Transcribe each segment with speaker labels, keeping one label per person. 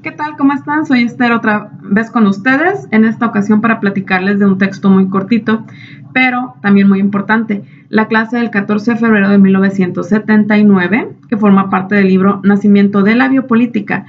Speaker 1: ¿Qué tal? ¿Cómo están? Soy Esther otra vez con ustedes, en esta ocasión para platicarles de un texto muy cortito, pero también muy importante, la clase del 14 de febrero de 1979, que forma parte del libro Nacimiento de la Biopolítica,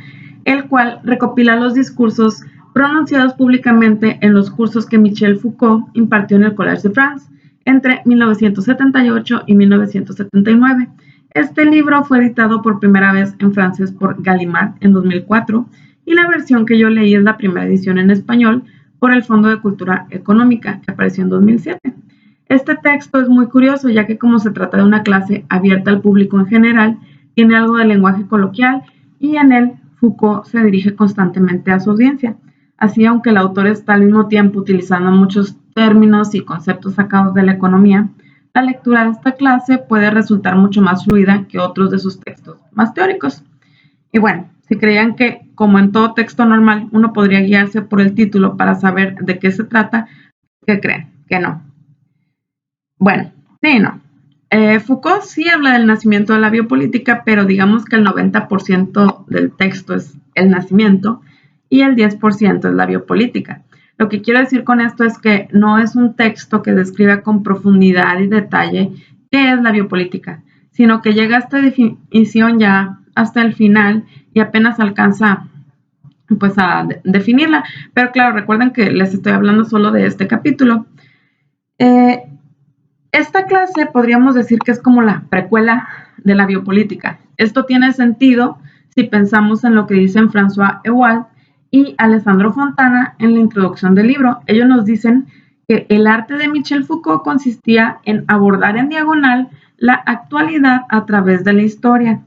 Speaker 1: el cual recopila los discursos pronunciados públicamente en los cursos que Michel Foucault impartió en el Collège de France entre 1978 y 1979. Este libro fue editado por primera vez en francés por Gallimard en 2004 y la versión que yo leí es la primera edición en español por el Fondo de Cultura Económica, que apareció en 2007. Este texto es muy curioso, ya que como se trata de una clase abierta al público en general, tiene algo de lenguaje coloquial y en él Foucault se dirige constantemente a su audiencia. Así, aunque el autor está al mismo tiempo utilizando muchos términos y conceptos sacados de la economía, la lectura de esta clase puede resultar mucho más fluida que otros de sus textos más teóricos. Y bueno, si creían que, como en todo texto normal, uno podría guiarse por el título para saber de qué se trata, ¿qué creen? Que no. Bueno, sí, no. Foucault sí habla del nacimiento de la biopolítica, pero digamos que el 90% del texto es el nacimiento y el 10% es la biopolítica. Lo que quiero decir con esto es que no es un texto que describa con profundidad y detalle qué es la biopolítica, sino que llega a esta definición ya hasta el final y apenas alcanza pues a definirla. Pero claro, recuerden que les estoy hablando solo de este capítulo. Esta clase podríamos decir que es como la precuela de la biopolítica. Esto tiene sentido si pensamos en lo que dicen François Ewald y Alessandro Fontana en la introducción del libro. Ellos nos dicen que el arte de Michel Foucault consistía en abordar en diagonal la actualidad a través de la historia.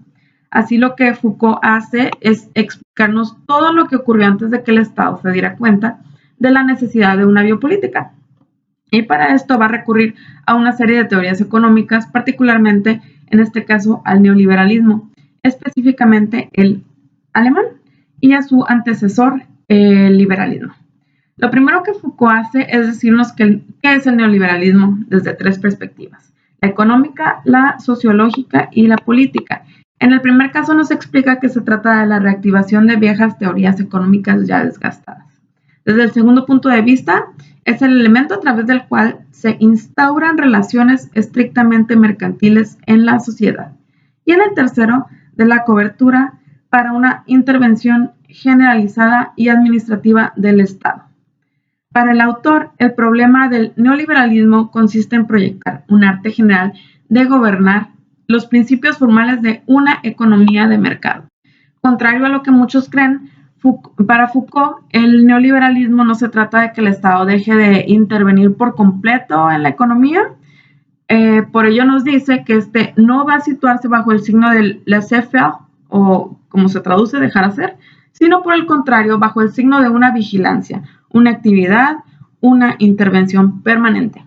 Speaker 1: Así lo que Foucault hace es explicarnos todo lo que ocurrió antes de que el Estado se diera cuenta de la necesidad de una biopolítica. Y para esto va a recurrir a una serie de teorías económicas, particularmente en este caso al neoliberalismo, específicamente el alemán, y a su antecesor, el liberalismo. Lo primero que Foucault hace es decirnos qué es el neoliberalismo desde tres perspectivas: la económica, la sociológica y la política. En el primer caso nos explica que se trata de la reactivación de viejas teorías económicas ya desgastadas. Desde el segundo punto de vista, es el elemento a través del cual se instauran relaciones estrictamente mercantiles en la sociedad. Y en el tercero, de la cobertura para una intervención generalizada y administrativa del Estado. Para el autor, el problema del neoliberalismo consiste en proyectar un arte general de gobernar los principios formales de una economía de mercado. Contrario a lo que muchos creen, para Foucault, el neoliberalismo no se trata de que el Estado deje de intervenir por completo en la economía. Por ello nos dice que este no va a situarse bajo el signo del laissez-faire, o como se traduce, dejar hacer, sino por el contrario, bajo el signo de una vigilancia, una actividad, una intervención permanente.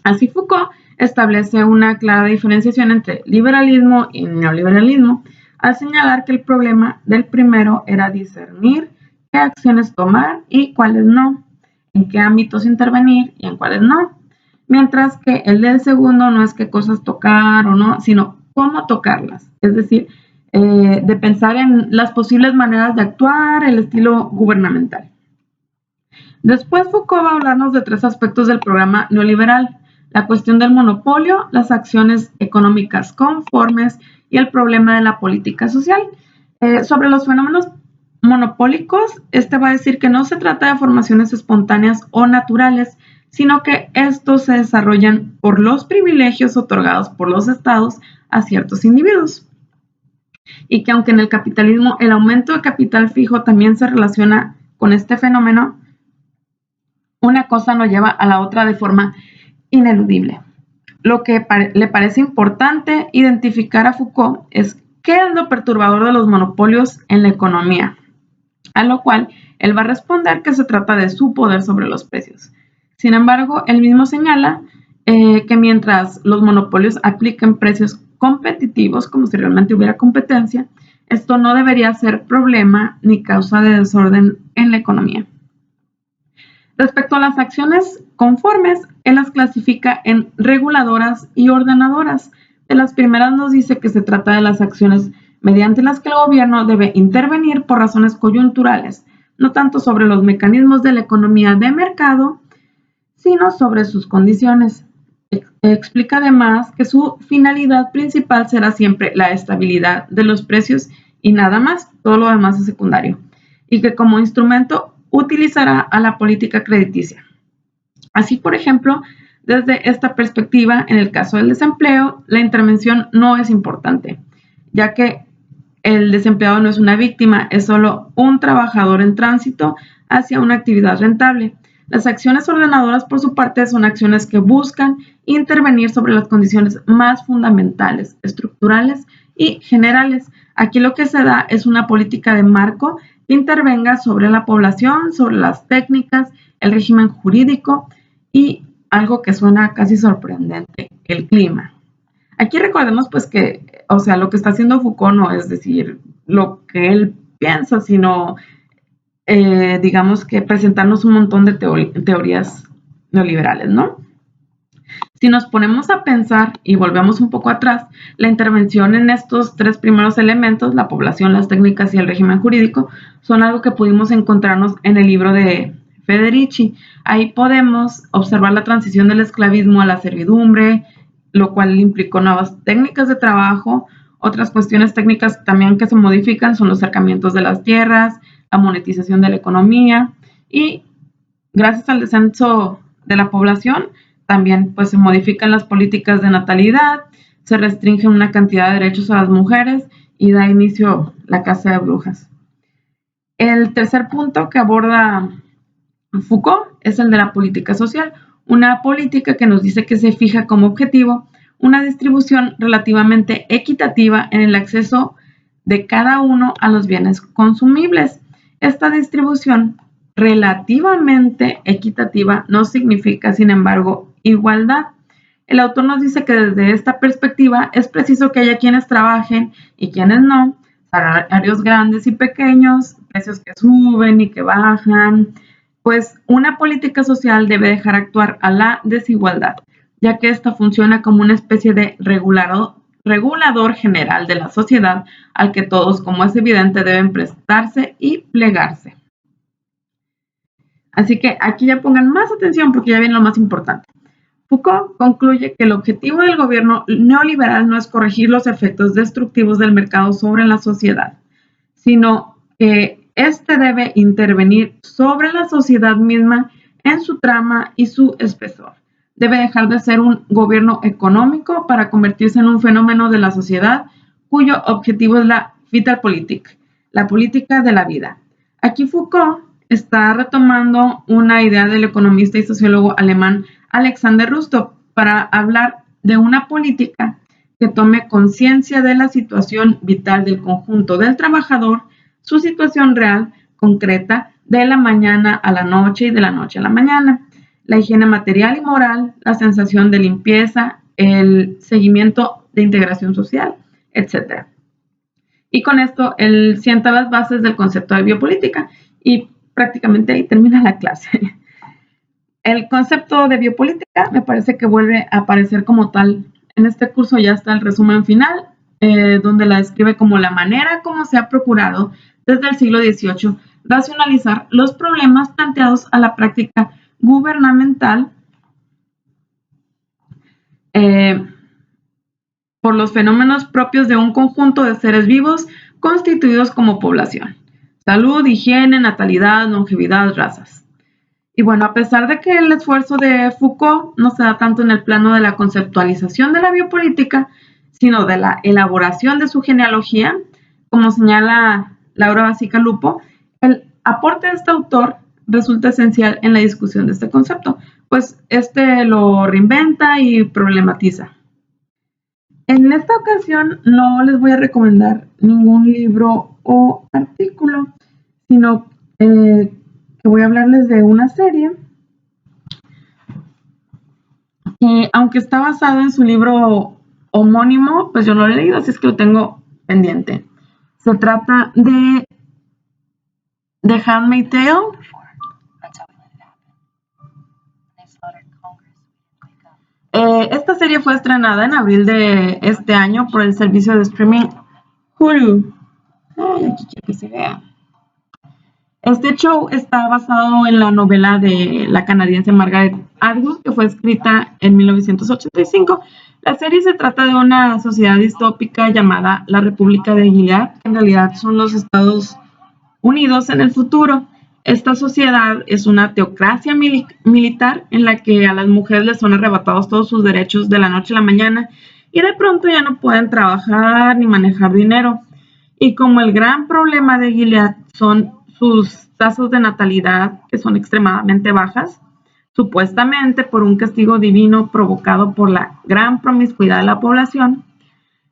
Speaker 1: Así Foucault establece una clara diferenciación entre liberalismo y neoliberalismo, al señalar que el problema del primero era discernir qué acciones tomar y cuáles no, en qué ámbitos intervenir y en cuáles no, mientras que el del segundo no es qué cosas tocar o no, sino cómo tocarlas, es decir, de pensar en las posibles maneras de actuar, el estilo gubernamental. Después Foucault va a hablarnos de tres aspectos del programa neoliberal: la cuestión del monopolio, las acciones económicas conformes y el problema de la política social. Sobre los fenómenos monopólicos, este va a decir que no se trata de formaciones espontáneas o naturales, sino que estos se desarrollan por los privilegios otorgados por los estados a ciertos individuos. Y que aunque en el capitalismo el aumento de capital fijo también se relaciona con este fenómeno, una cosa no lleva a la otra de forma ineludible. Lo que le parece importante identificar a Foucault es qué es lo perturbador de los monopolios en la economía, a lo cual él va a responder que se trata de su poder sobre los precios. Sin embargo, él mismo señala que mientras los monopolios apliquen precios competitivos, como si realmente hubiera competencia, esto no debería ser problema ni causa de desorden en la economía. Respecto a las acciones conformes, él las clasifica en reguladoras y ordenadoras. De las primeras nos dice que se trata de las acciones mediante las que el gobierno debe intervenir por razones coyunturales, no tanto sobre los mecanismos de la economía de mercado, sino sobre sus condiciones. Explica además que su finalidad principal será siempre la estabilidad de los precios y nada más, todo lo demás es secundario, y que como instrumento utilizará a la política crediticia. Así, por ejemplo, desde esta perspectiva, en el caso del desempleo, la intervención no es importante, ya que el desempleado no es una víctima, es solo un trabajador en tránsito hacia una actividad rentable. Las acciones ordenadoras, por su parte, son acciones que buscan intervenir sobre las condiciones más fundamentales, estructurales y generales. Aquí lo que se da es una política de marco que intervenga sobre la población, sobre las técnicas, el régimen jurídico y algo que suena casi sorprendente, el clima. Aquí recordemos pues que, o sea, lo que está haciendo Foucault no es decir lo que él piensa, sino digamos que presentarnos un montón de teorías neoliberales, ¿no? Si nos ponemos a pensar y volvemos un poco atrás, la intervención en estos tres primeros elementos, la población, las técnicas y el régimen jurídico, son algo que pudimos encontrarnos en el libro de Federici. Ahí podemos observar la transición del esclavismo a la servidumbre, lo cual implicó nuevas técnicas de trabajo. Otras cuestiones técnicas también que se modifican son los cercamientos de las tierras, la monetización de la economía y gracias al descenso de la población también pues se modifican las políticas de natalidad, se restringen una cantidad de derechos a las mujeres y da inicio la caza de brujas. El tercer punto que aborda Foucault es el de la política social, una política que nos dice que se fija como objetivo una distribución relativamente equitativa en el acceso de cada uno a los bienes consumibles. Esta distribución relativamente equitativa no significa, sin embargo, igualdad. El autor nos dice que desde esta perspectiva es preciso que haya quienes trabajen y quienes no, salarios grandes y pequeños, precios que suben y que bajan, pues una política social debe dejar actuar a la desigualdad, ya que esta funciona como una especie de regulador general de la sociedad al que todos, como es evidente, deben prestarse y plegarse. Así que aquí ya pongan más atención porque ya viene lo más importante. Foucault concluye que el objetivo del gobierno neoliberal no es corregir los efectos destructivos del mercado sobre la sociedad, sino que éste debe intervenir sobre la sociedad misma en su trama y su espesor. Debe dejar de ser un gobierno económico para convertirse en un fenómeno de la sociedad cuyo objetivo es la Vitalpolitik, la política de la vida. Aquí Foucault está retomando una idea del economista y sociólogo alemán Alexander Rustow para hablar de una política que tome conciencia de la situación vital del conjunto del trabajador, su situación real, concreta, de la mañana a la noche y de la noche a la mañana, la higiene material y moral, la sensación de limpieza, el seguimiento de integración social, etc. Y con esto él sienta las bases del concepto de biopolítica y prácticamente ahí termina la clase. El concepto de biopolítica me parece que vuelve a aparecer como tal. En este curso ya está el resumen final, donde la describe como la manera como se ha procurado desde el siglo XVIII racionalizar los problemas planteados a la práctica gubernamental por los fenómenos propios de un conjunto de seres vivos constituidos como población. Salud, higiene, natalidad, longevidad, razas. Y bueno, a pesar de que el esfuerzo de Foucault no se da tanto en el plano de la conceptualización de la biopolítica, sino de la elaboración de su genealogía, como señala Laura Basica-Lupo, el aporte de este autor resulta esencial en la discusión de este concepto, pues este lo reinventa y problematiza. En esta ocasión no les voy a recomendar ningún libro o artículo, sino que voy a hablarles de una serie que, aunque está basado en su libro homónimo, pues yo no lo he leído, así es que lo tengo pendiente. Se trata de The Handmaid's Tale. Esta serie fue estrenada en abril de este año por el servicio de streaming Hulu. Ay, aquí quiero que se vea. Este show está basado en la novela de la canadiense Margaret Atwood, que fue escrita en 1985. La serie se trata de una sociedad distópica llamada la República de Gilead, que en realidad son los Estados Unidos en el futuro. Esta sociedad es una teocracia militar en la que a las mujeres les son arrebatados todos sus derechos de la noche a la mañana y de pronto ya no pueden trabajar ni manejar dinero. Y como el gran problema de Gilead son sus tasas de natalidad, que son extremadamente bajas, supuestamente por un castigo divino provocado por la gran promiscuidad de la población,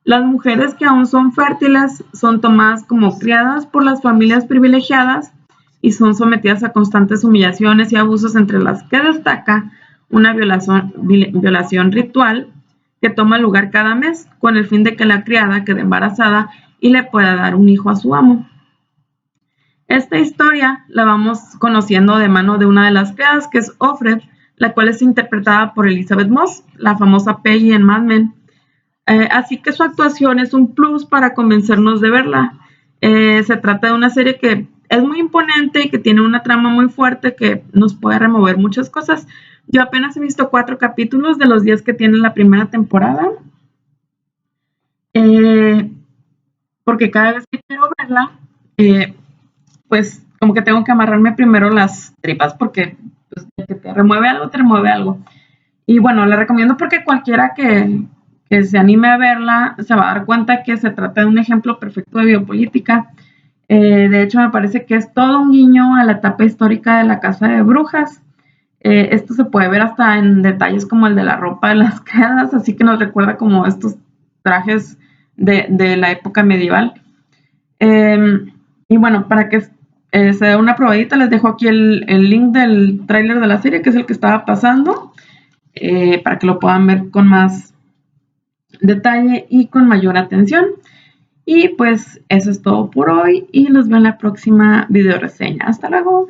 Speaker 1: las mujeres que aún son fértiles son tomadas como criadas por las familias privilegiadas y son sometidas a constantes humillaciones y abusos, entre las que destaca una violación ritual que toma lugar cada mes con el fin de que la criada quede embarazada y le pueda dar un hijo a su amo. Esta historia la vamos conociendo de mano de una de las criadas, que es Offred, la cual es interpretada por Elizabeth Moss, la famosa Peggy en Mad Men. Así que su actuación es un plus para convencernos de verla. Se trata de una serie que es muy imponente y que tiene una trama muy fuerte que nos puede remover muchas cosas. Yo apenas he visto 4 capítulos de los 10 que tiene la primera temporada. Porque cada vez que quiero verla, pues como que tengo que amarrarme primero las tripas porque pues, que te remueve algo, te remueve algo. Y bueno, la recomiendo porque cualquiera que se anime a verla se va a dar cuenta que se trata de un ejemplo perfecto de biopolítica. De hecho, me parece que es todo un guiño a la etapa histórica de la Casa de Brujas. Esto se puede ver hasta en detalles como el de la ropa de las criadas, así que nos recuerda como estos trajes de la época medieval. Y bueno, para que se dé una probadita, les dejo aquí el link del tráiler de la serie, que es el que estaba pasando, para que lo puedan ver con más detalle y con mayor atención. Y pues eso es todo por hoy y los veo en la próxima video reseña. Hasta luego.